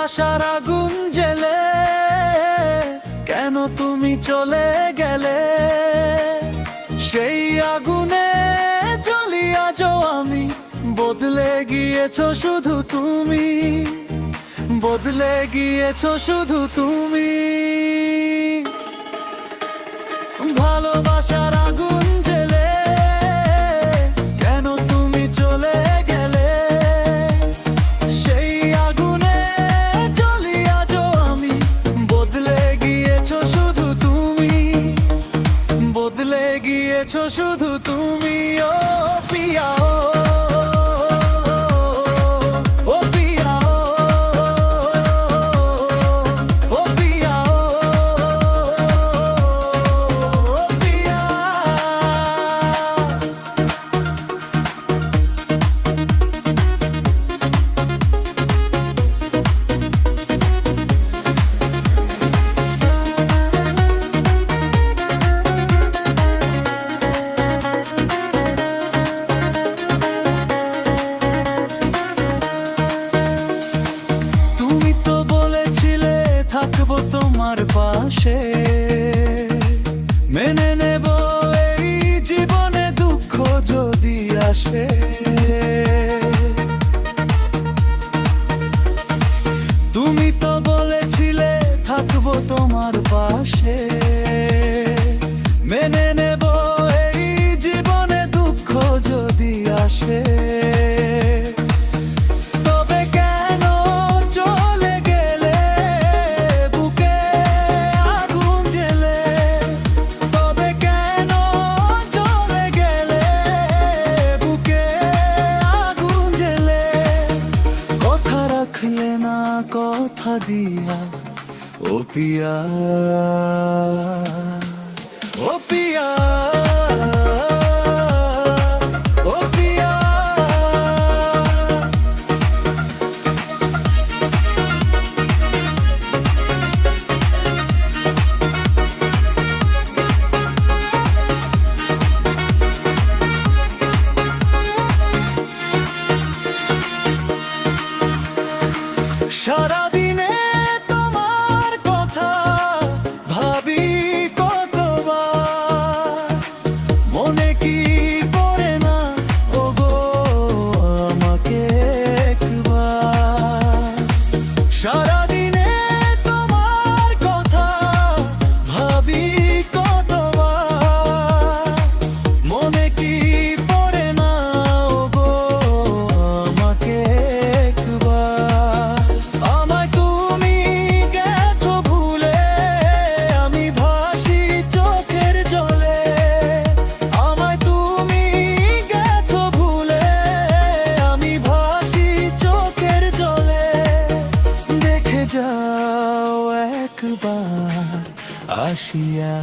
ভালোবাসার আগুন জেলে কেন তুমি চলে গেলে? সেই আগুনে জ্বলি আজও আমি, বদলে গিয়েছো শুধু তুমি, বদলে গিয়েছো শুধু তুমি। ভালোবাসার আগুন জেলে কেন তুমি চলে গেলে? সেই আগুনে জ্বলি আজও আমি, বদলে গিয়েছো শুধু তুমি, বদলে গিয়েছো শুধু তুমি। ও পিয়া তোমার পাশে, মেনে নেব এই জীবনে দুঃখ যদি আসে। তুমি তো বলেছিলে থাকবো তোমার পাশে, মেনে নেব এই জীবনে দুঃখ যদি আসে। না কথা দিয়া ও পিয়া, ও পিয়া, ও পিয়া। সারাদিনে তোমার কথা ভাবি কতবার, মনে কি পড়ে না ওগো আমাকে একবার? সারাদিনে তোমার কথা ভাবি কতবার, মনে কি পড়ে না ওগো আমাকে একবার? যাও একবার আসিয়া।